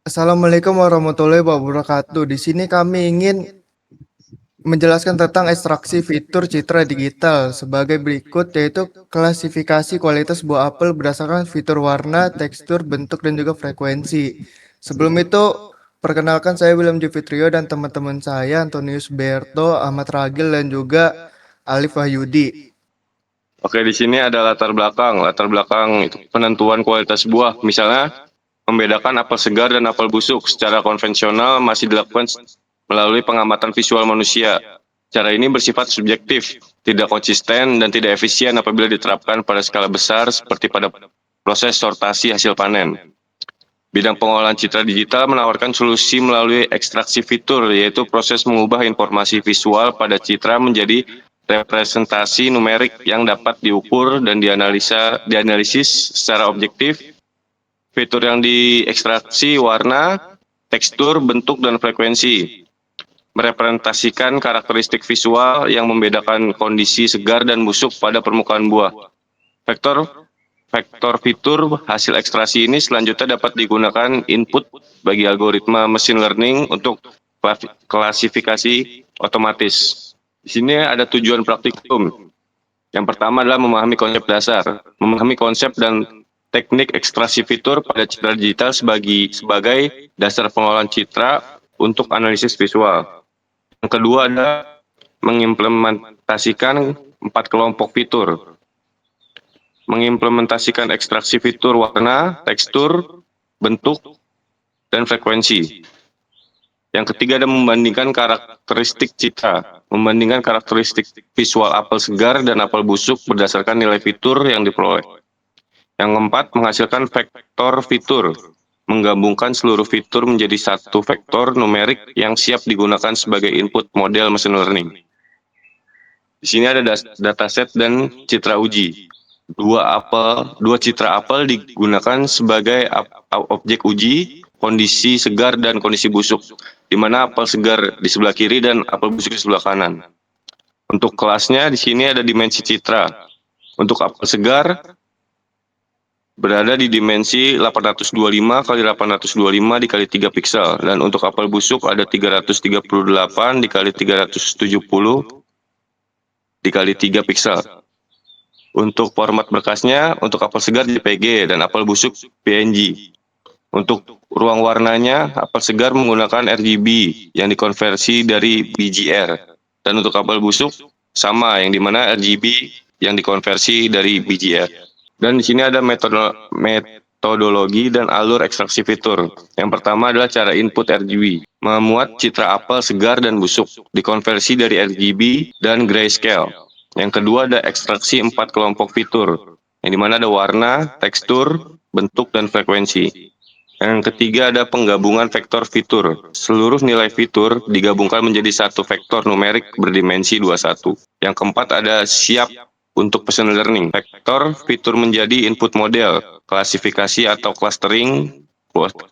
Assalamualaikum warahmatullahi wabarakatuh. Di sini kami ingin menjelaskan tentang ekstraksi fitur citra digital sebagai berikut, yaitu klasifikasi kualitas buah apel berdasarkan fitur warna, tekstur, bentuk, dan juga frekuensi. Sebelum itu, perkenalkan saya William Jufitrio dan teman-teman saya Antonius Berto, Ahmad Ragil, dan juga Alif Wahyudi. Oke, di sini ada latar belakang. Latar belakang itu penentuan kualitas buah. Misalnya, membedakan apel segar dan apel busuk secara konvensional masih dilakukan melalui pengamatan visual manusia. Cara ini bersifat subjektif, tidak konsisten, dan tidak efisien apabila diterapkan pada skala besar seperti pada proses sortasi hasil panen. Bidang pengolahan citra digital menawarkan solusi melalui ekstraksi fitur, yaitu proses mengubah informasi visual pada citra menjadi representasi numerik yang dapat diukur dan dianalisis secara objektif. Fitur yang diekstraksi warna, tekstur, bentuk, dan frekuensi. Merepresentasikan karakteristik visual yang membedakan kondisi segar dan busuk pada permukaan buah. Vektor fitur hasil ekstraksi ini selanjutnya dapat digunakan input bagi algoritma machine learning untuk klasifikasi otomatis. Di sini ada tujuan praktikum. Yang pertama adalah memahami konsep dasar, memahami konsep dan teknik ekstraksi fitur pada citra digital sebagai dasar pengolahan citra untuk analisis visual. Yang kedua adalah mengimplementasikan 4 kelompok fitur. Mengimplementasikan ekstraksi fitur warna, tekstur, bentuk, dan frekuensi. Yang ketiga adalah membandingkan karakteristik citra, membandingkan karakteristik visual apel segar dan apel busuk berdasarkan nilai fitur yang diperoleh. Yang keempat, menghasilkan vektor fitur, menggabungkan seluruh fitur menjadi satu vektor numerik yang siap digunakan sebagai input model machine learning. Di sini ada dataset dan citra uji. Dua citra apel digunakan sebagai objek uji kondisi segar dan kondisi busuk, di mana apel segar di sebelah kiri dan apel busuk di sebelah kanan. Untuk kelasnya di sini ada dimensi citra. Untuk apel segar berada di dimensi 825 kali 825 dikali 3 piksel, dan untuk apel busuk ada 338 dikali 370 dikali 3 piksel. Untuk format berkasnya, untuk apel segar JPG dan apel busuk PNG. Untuk ruang warnanya, apel segar menggunakan RGB yang dikonversi dari BGR. Dan untuk apel busuk, sama yang dimana RGB yang dikonversi dari BGR. Dan di sini ada metodologi dan alur ekstraksi fitur. Yang pertama adalah cara input RGB. Memuat citra apel segar dan busuk, dikonversi dari RGB dan grayscale. Yang kedua ada ekstraksi 4 kelompok fitur, yang dimana ada warna, tekstur, bentuk, dan frekuensi. Yang ketiga ada penggabungan vektor fitur. Seluruh nilai fitur digabungkan menjadi satu vektor numerik berdimensi 21. Yang keempat ada siap untuk machine learning. Vektor fitur menjadi input model, klasifikasi atau clustering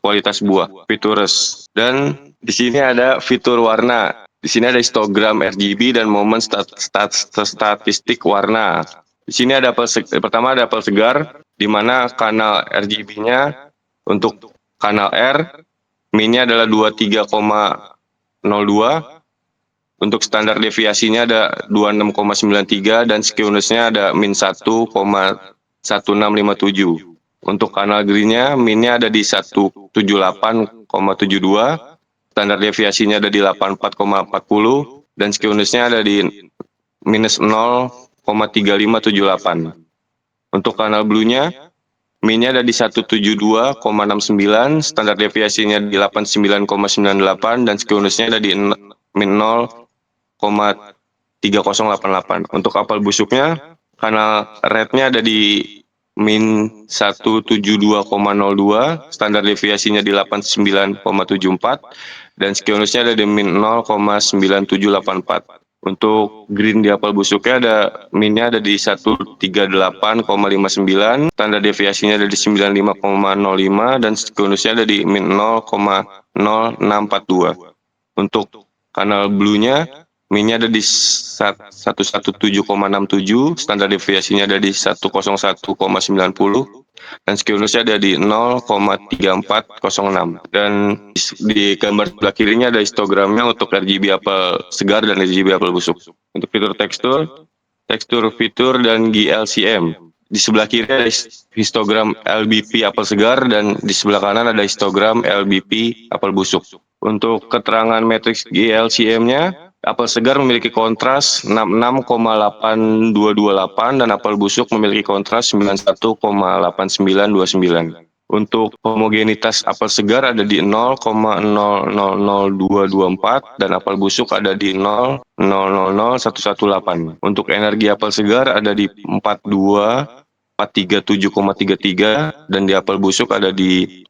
kualitas buah, features. Dan di sini ada fitur warna. Di sini ada histogram RGB dan momen statistik warna. Di sini ada pertama ada apel segar, di mana kanal RGB-nya untuk kanal R, min-nya adalah 23,02. Untuk standar deviasinya ada 26,93 dan skewness-nya ada min 1,1657. Untuk kanal green-nya min-nya ada di 178,72. Standar deviasinya ada di 84,40 dan skewness-nya ada di minus 0,3578. Untuk kanal blue-nya, min-nya ada di 172,69, standar deviasinya di 89,98 dan skewness-nya ada di min 0,3088. Untuk apel busuknya, kanal red-nya ada di min 172,02, standar deviasinya di 89,74, dan skewness-nya ada di min 0,9784. Untuk green di apel busuknya ada min-nya ada di 138,59, standar deviasinya ada di 95,05 dan skewness-nya ada di min 0,0642. Untuk kanal blue-nya min-nya ada di 117,67, standar deviasinya ada di 101,90 dan SKIONUSnya ada di 0,3406. Dan di gambar sebelah kirinya ada histogramnya untuk RGB apel segar dan RGB apel busuk. Untuk fitur tekstur fitur dan GLCM. Di sebelah kiri ada histogram LBP apel segar dan di sebelah kanan ada histogram LBP apel busuk. Untuk keterangan matriks GLCM-nya, apel segar memiliki kontras 66,8228 dan apel busuk memiliki kontras 91,8929. Untuk homogenitas apel segar ada di 0,000224 dan apel busuk ada di 0,000118. Untuk energi apel segar ada di 437,33 dan di apel busuk ada di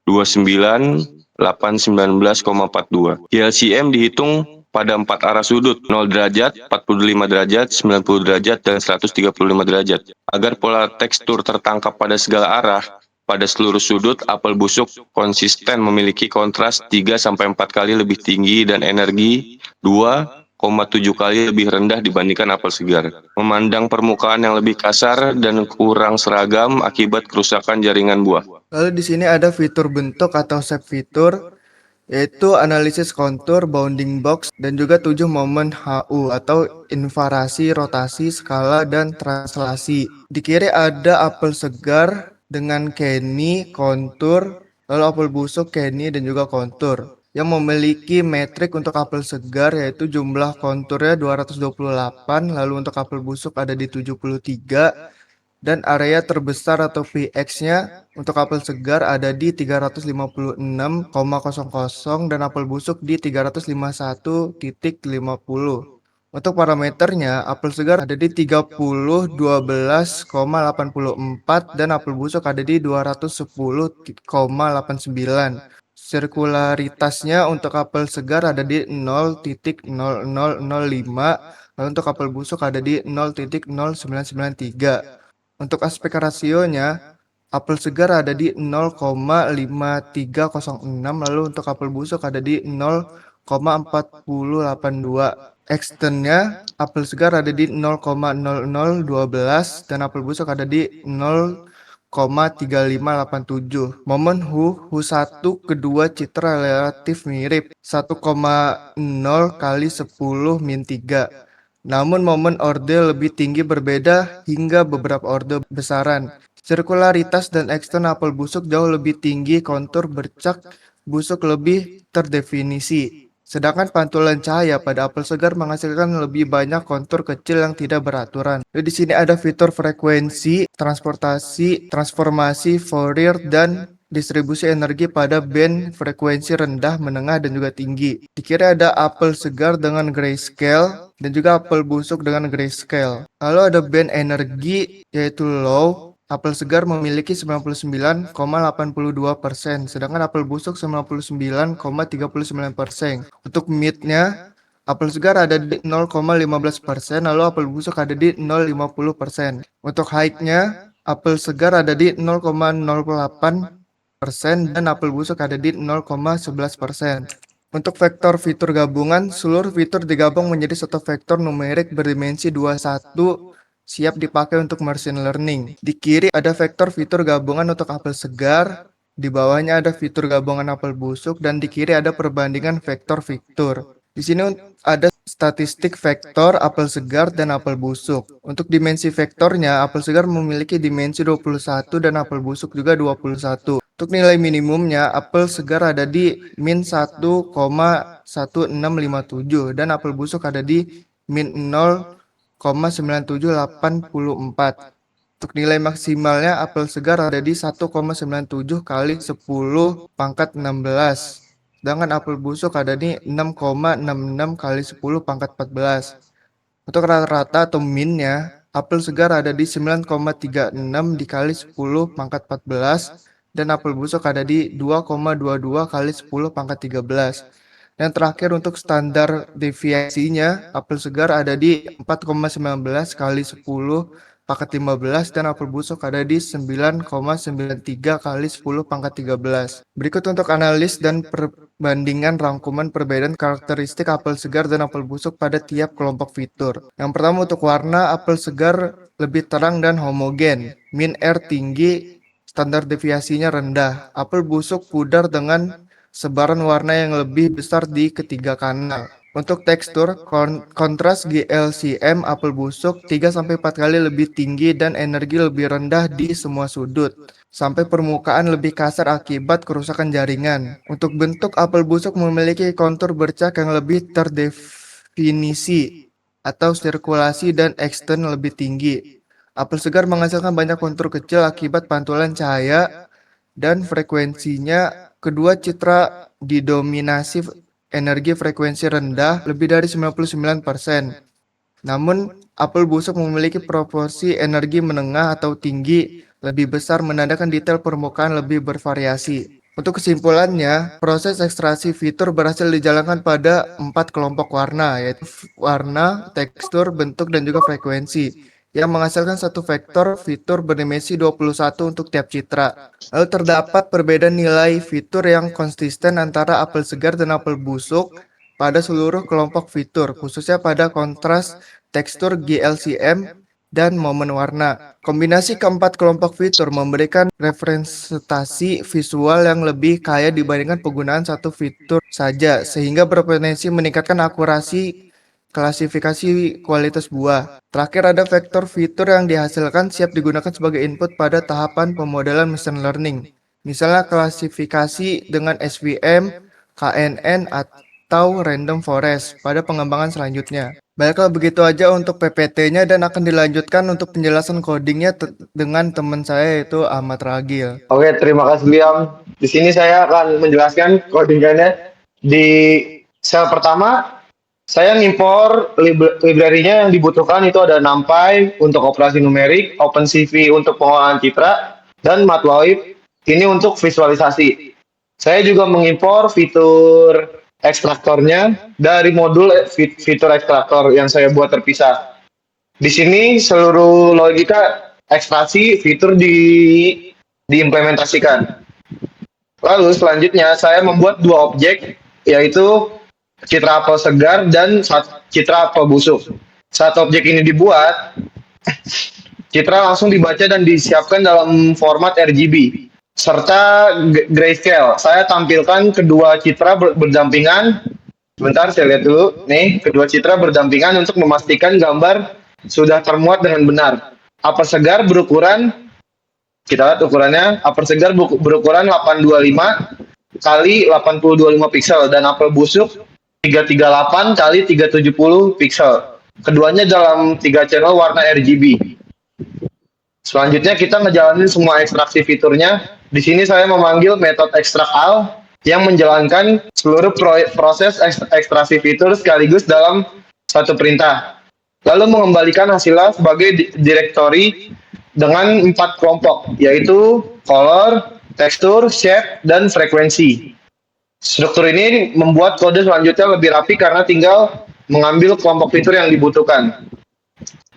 29,819,42. GLCM dihitung pada 4 arah sudut, 0 derajat, 45 derajat, 90 derajat, dan 135 derajat. Agar pola tekstur tertangkap pada segala arah, pada seluruh sudut, apel busuk konsisten memiliki kontras 3-4 kali lebih tinggi dan energi 2,7 kali lebih rendah dibandingkan apel segar. Memandang permukaan yang lebih kasar dan kurang seragam akibat kerusakan jaringan buah. Lalu di sini ada fitur bentuk atau shape fitur, yaitu analisis kontur, bounding box, dan juga 7 momen HU atau invarasi, rotasi, skala, dan translasi. Di kiri ada apel segar dengan Kenny, kontur, lalu apel busuk, Kenny, dan juga kontur. Yang memiliki metrik untuk apel segar yaitu jumlah konturnya 228, lalu untuk apel busuk ada di 73, dan area terbesar atau Px-nya untuk apel segar ada di 356,00 dan apel busuk di 351,50. Untuk parameternya, apel segar ada di 3012,84 dan apel busuk ada di 210,89. Sirkularitasnya untuk apel segar ada di 0,0005, lalu untuk apel busuk ada di 0,0993. Untuk aspek rasionya, apel segar ada di 0,5306, lalu untuk apel busuk ada di 0,4082. Extendnya, apel segar ada di 0,0012 dan apel busuk ada di 0,3587. Momen Hu1 kedua citra relatif mirip 1,0 kali 10 min 3. Namun momen orde lebih tinggi berbeda hingga beberapa orde besaran. Sirkularitas dan ekstern apel busuk jauh lebih tinggi, kontur bercak busuk lebih terdefinisi. Sedangkan pantulan cahaya pada apel segar menghasilkan lebih banyak kontur kecil yang tidak beraturan. Di sini ada fitur frekuensi, transportasi, transformasi, Fourier, dan distribusi energi pada band frekuensi rendah, menengah, dan juga tinggi. Di kiri ada apel segar dengan grayscale dan juga apel busuk dengan grayscale. Lalu ada band energi yaitu low. Apel segar memiliki 99,82%, sedangkan apel busuk 99,39%. Untuk mid-nya, apel segar ada di 0,15%, lalu apel busuk ada di 0,50%. Untuk high-nya, apel segar ada di 0,08% dan apel busuk ada di 0,11%. Untuk vektor fitur gabungan, seluruh fitur digabung menjadi satu vektor numerik berdimensi 21 siap dipakai untuk machine learning. Di kiri ada vektor fitur gabungan untuk apel segar, di bawahnya ada fitur gabungan apel busuk, dan di kiri ada perbandingan vektor-vektor. Di sini ada statistik vektor apel segar dan apel busuk. Untuk dimensi vektornya, apel segar memiliki dimensi 21 dan apel busuk juga 21. Untuk nilai minimumnya, apel segar ada di min 1,1657 dan apel busuk ada di min 0,9784. Untuk nilai maksimalnya, apel segar ada di 1,97 kali 10 pangkat 16. Sedangkan apel busuk ada di 6,66 kali 10 pangkat 14. Untuk rata-rata atau minnya, apel segar ada di 9,36 dikali 10 pangkat 14 dan apel busuk ada di 2,22 kali 10 pangkat 13. Dan terakhir untuk standar deviasinya, apel segar ada di 4,19 kali 10 pangkat 15 dan apel busuk ada di 9,93 kali 10 pangkat 13. Berikut untuk analis dan perbandingan rangkuman perbedaan karakteristik apel segar dan apel busuk pada tiap kelompok fitur. Yang pertama untuk warna, apel segar lebih terang dan homogen, min R tinggi standar deviasinya rendah. Apel busuk pudar dengan sebaran warna yang lebih besar di ketiga kanal. Untuk tekstur, kontras GLCM apel busuk 3-4 kali lebih tinggi dan energi lebih rendah di semua sudut, sampai permukaan lebih kasar akibat kerusakan jaringan. Untuk bentuk, apel busuk memiliki kontur bercak yang lebih terdefinisi atau sirkulasi dan ekstern lebih tinggi. Apel segar menghasilkan banyak kontur kecil akibat pantulan cahaya dan frekuensinya. Kedua citra didominasi energi frekuensi rendah lebih dari 99%. Namun, apel busuk memiliki proporsi energi menengah atau tinggi lebih besar, menandakan detail permukaan lebih bervariasi. Untuk kesimpulannya, proses ekstraksi fitur berhasil dijalankan pada 4 kelompok warna, yaitu warna, tekstur, bentuk, dan juga frekuensi, yang menghasilkan satu vektor fitur berdimensi 21 untuk tiap citra. Lalu terdapat perbedaan nilai fitur yang konsisten antara apel segar dan apel busuk pada seluruh kelompok fitur, khususnya pada kontras, tekstur, GLCM, dan momen warna. Kombinasi keempat kelompok fitur memberikan representasi visual yang lebih kaya dibandingkan penggunaan satu fitur saja, sehingga berpotensi meningkatkan akurasi klasifikasi kualitas buah. Terakhir, ada vektor fitur yang dihasilkan siap digunakan sebagai input pada tahapan pemodelan machine learning. Misalnya klasifikasi dengan SVM, KNN, atau random forest pada pengembangan selanjutnya. Baiklah, begitu aja untuk PPT-nya dan akan dilanjutkan untuk penjelasan codingnya dengan teman saya yaitu Ahmad Ragil. Oke, terima kasih Liam. Di sini saya akan menjelaskan codingannya. Di sel pertama, saya ngimpor library-nya yang dibutuhkan itu ada NumPy untuk operasi numerik, OpenCV untuk pengolahan citra, dan Matplotlib ini untuk visualisasi. Saya juga mengimpor fitur ekstraktornya dari modul fitur ekstraktor yang saya buat terpisah. Di sini seluruh logika ekstraksi fitur diimplementasikan. Lalu selanjutnya saya membuat dua objek, yaitu citra apel segar dan citra apel busuk. Saat objek ini dibuat, citra langsung dibaca dan disiapkan dalam format RGB serta grayscale. Saya tampilkan kedua citra berdampingan. Sebentar, saya lihat dulu. Nih, kedua citra berdampingan untuk memastikan gambar sudah termuat dengan benar. Apel segar berukuran, kita lihat ukurannya, apel segar berukuran 825 kali 8025 pixel dan apel busuk 338 kali 370 pixel. Keduanya dalam 3 channel warna RGB. Selanjutnya kita ngejalanin semua ekstraksi fiturnya. Di sini saya memanggil metode extract all yang menjalankan seluruh proses ekstraksi fitur sekaligus dalam satu perintah. Lalu mengembalikan hasilnya sebagai directory dengan 4 kelompok, yaitu color, tekstur, shape, dan frekuensi. Struktur ini membuat kode selanjutnya lebih rapi karena tinggal mengambil kelompok fitur yang dibutuhkan.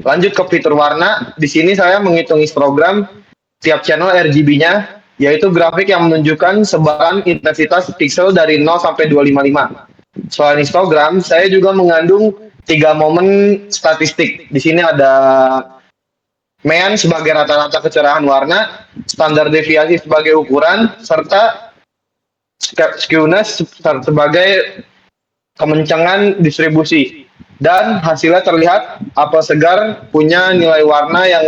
Lanjut ke fitur warna. Di sini saya menghitung histogram tiap channel RGB-nya, yaitu grafik yang menunjukkan sebaran intensitas pixel dari 0 sampai 255. Selain histogram, saya juga mengandung 3 momen statistik. Di sini ada mean sebagai rata-rata kecerahan warna, standar deviasi sebagai ukuran, serta skewness sebagai kemencengan distribusi. Dan hasilnya terlihat apel segar punya nilai warna yang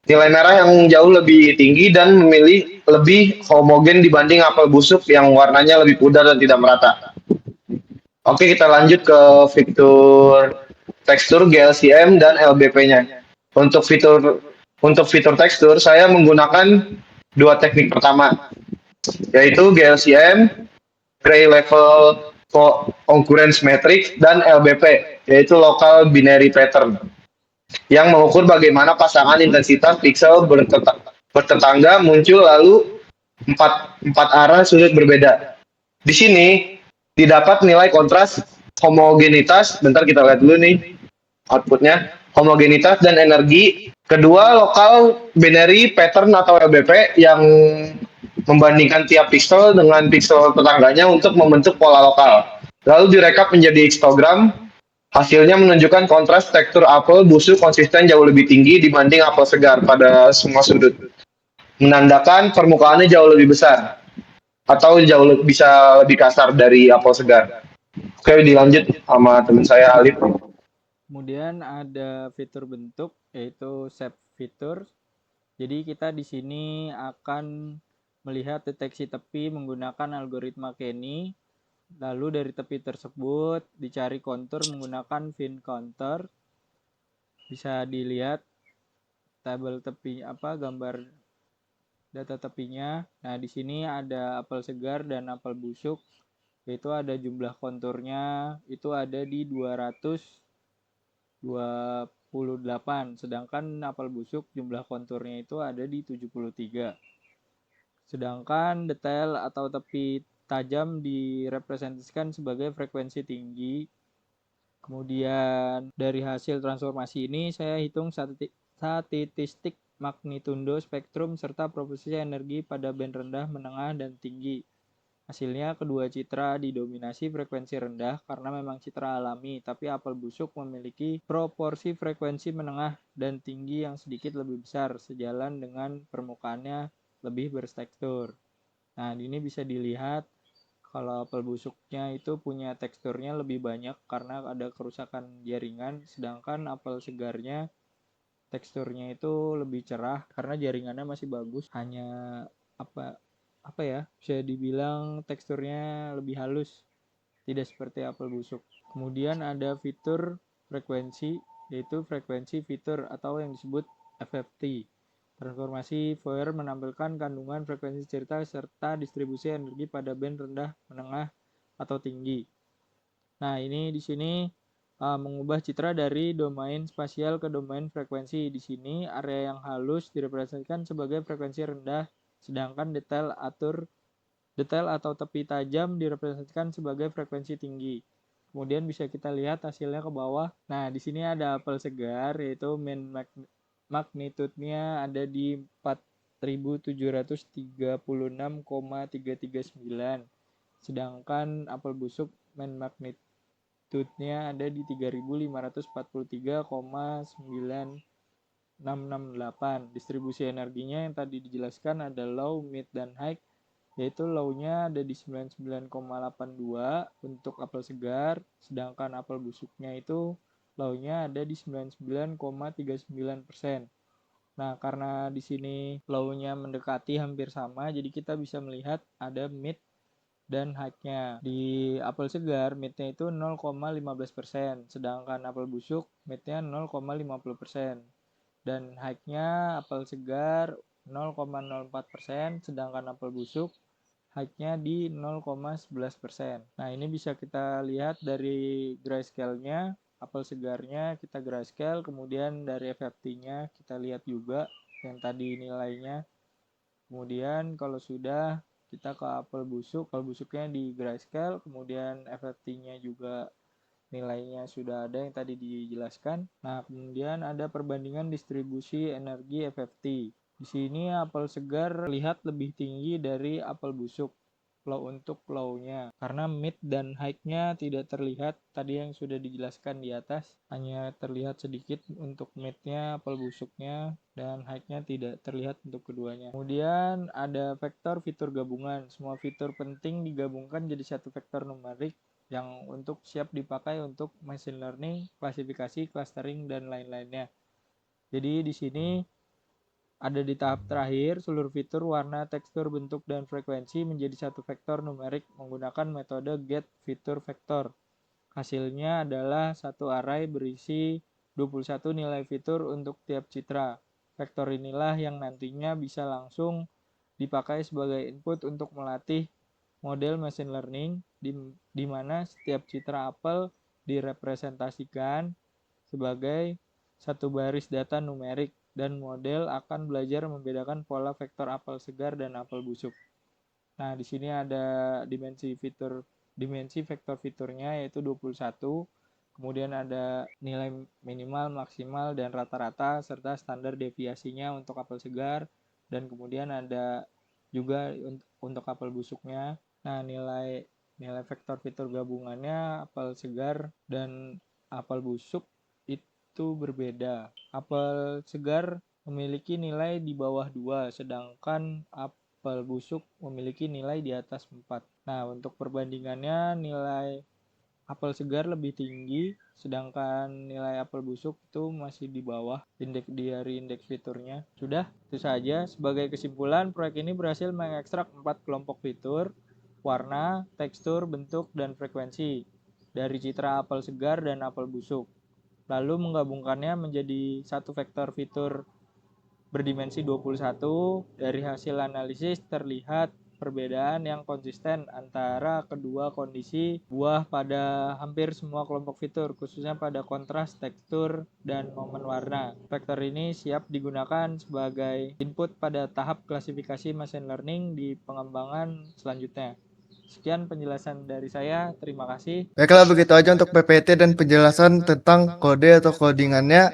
nilai merah yang jauh lebih tinggi dan memilih lebih homogen dibanding apel busuk yang warnanya lebih pudar dan tidak merata. Oke, kita lanjut ke fitur tekstur GLCM dan LBP-nya. Untuk fitur tekstur, saya menggunakan dua teknik pertama, yaitu GLCM, Gray Level Concurrence Matrix, dan LBP, yaitu Local Binary Pattern, yang mengukur bagaimana pasangan intensitas pixel bertetangga muncul lalu empat arah sudut berbeda. Di sini didapat nilai kontras, homogenitas, bentar kita lihat dulu nih outputnya, homogenitas dan energi. Kedua, local binary pattern atau LBP yang membandingkan tiap pixel dengan pixel tetangganya untuk membentuk pola lokal. Lalu direkap menjadi histogram. Hasilnya menunjukkan kontras tekstur apel busuk konsisten jauh lebih tinggi dibanding apel segar pada semua sudut. menandakan permukaannya jauh lebih besar atau bisa lebih kasar dari apel segar. Oke, dilanjut sama teman saya Alif. Kemudian ada fitur bentuk yaitu shape feature. Jadi kita di sini akan melihat deteksi tepi menggunakan algoritma Kenny. Lalu dari tepi tersebut dicari kontur menggunakan fin counter. Bisa dilihat tabel tepi gambar data tepinya. Nah, di sini ada apel segar dan apel busuk. Yaitu ada jumlah konturnya itu ada di 228, sedangkan apel busuk jumlah konturnya itu ada di 73. Sedangkan detail atau tepi tajam direpresentasikan sebagai frekuensi tinggi. Kemudian dari hasil transformasi ini saya hitung statistik magnitudo spektrum serta proporsi energi pada band rendah, menengah, dan tinggi. Hasilnya kedua citra didominasi frekuensi rendah karena memang citra alami, tapi apel busuk memiliki proporsi frekuensi menengah dan tinggi yang sedikit lebih besar sejalan dengan permukaannya lebih bertekstur. Nah, ini bisa dilihat kalau apel busuknya itu punya teksturnya lebih banyak karena ada kerusakan jaringan, sedangkan apel segarnya teksturnya itu lebih cerah karena jaringannya masih bagus, hanya bisa dibilang teksturnya lebih halus, tidak seperti apel busuk. Kemudian ada fitur frekuensi, yaitu frekuensi fitur atau yang disebut FFT. Transformasi Fourier menampilkan kandungan frekuensi cerita serta distribusi energi pada band rendah, menengah, atau tinggi. Nah, ini di sini mengubah citra dari domain spasial ke domain frekuensi. Di sini area yang halus direpresentasikan sebagai frekuensi rendah, sedangkan detail atau tepi tajam direpresentasikan sebagai frekuensi tinggi. Kemudian bisa kita lihat hasilnya ke bawah. Nah, di sini ada apel segar, yaitu magnitude-nya ada di 4736,339. Sedangkan apel busuk magnitude-nya ada di 3543,9668. Distribusi energinya yang tadi dijelaskan ada low, mid, dan high, yaitu low-nya ada di 99,82 untuk apel segar, sedangkan apel busuknya itu low-nya ada di 99,39%. Nah, karena di sini low-nya mendekati hampir sama, jadi kita bisa melihat ada mid dan high-nya. Di apel segar, mid-nya itu 0,15%, sedangkan apel busuk mid-nya 0,50%. Dan high-nya apel segar 0,04%, sedangkan apel busuk high-nya di 0,11%. Nah, ini bisa kita lihat dari grayscale-nya, apel segarnya kita grayscale, kemudian dari FFT-nya kita lihat juga yang tadi nilainya. Kemudian kalau sudah kita ke apel busuknya di grayscale, kemudian FFT-nya juga nilainya sudah ada yang tadi dijelaskan. Nah, kemudian ada perbandingan distribusi energi FFT. Di sini apel segar terlihat lebih tinggi dari apel busuk untuk low-nya, karena mid dan high-nya tidak terlihat tadi yang sudah dijelaskan di atas, hanya terlihat sedikit untuk mid-nya apel busuknya dan high-nya tidak terlihat untuk keduanya. Kemudian ada vektor fitur gabungan. Semua fitur penting digabungkan jadi satu vektor numerik yang untuk siap dipakai untuk machine learning, klasifikasi, clustering, dan lain-lainnya. Jadi di sini ada di tahap terakhir, seluruh fitur, warna, tekstur, bentuk, dan frekuensi menjadi satu vektor numerik menggunakan metode get fitur vektor. Hasilnya adalah satu array berisi 21 nilai fitur untuk tiap citra. Vektor inilah yang nantinya bisa langsung dipakai sebagai input untuk melatih model machine learning di mana setiap citra apel direpresentasikan sebagai satu baris data numerik dan model akan belajar membedakan pola vektor apel segar dan apel busuk. Nah, di sini ada dimensi vektor fiturnya yaitu 21. Kemudian ada nilai minimal, maksimal, dan rata-rata serta standar deviasinya untuk apel segar, dan kemudian ada juga untuk apel busuknya. Nah, nilai vektor fitur gabungannya apel segar dan apel busuk itu berbeda. Apel segar memiliki nilai di bawah 2, sedangkan apel busuk memiliki nilai di atas 4. Nah, untuk perbandingannya nilai apel segar lebih tinggi, sedangkan nilai apel busuk itu masih di bawah dari indeks fiturnya. Sudah, itu saja. Sebagai kesimpulan, proyek ini berhasil mengekstrak 4 kelompok fitur, warna, tekstur, bentuk, dan frekuensi dari citra apel segar dan apel busuk. Lalu menggabungkannya menjadi satu vektor fitur berdimensi 21. Dari hasil analisis terlihat perbedaan yang konsisten antara kedua kondisi buah pada hampir semua kelompok fitur, khususnya pada kontras, tekstur, dan momen warna. Vektor ini siap digunakan sebagai input pada tahap klasifikasi machine learning di pengembangan selanjutnya. Sekian penjelasan dari saya, terima kasih. Baiklah, begitu aja untuk PPT dan penjelasan tentang kode atau codingannya.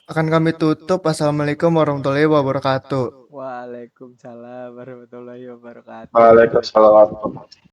Akan kami tutup. Assalamualaikum warahmatullahi wabarakatuh. Waalaikumsalam warahmatullahi wabarakatuh. Waalaikumsalam.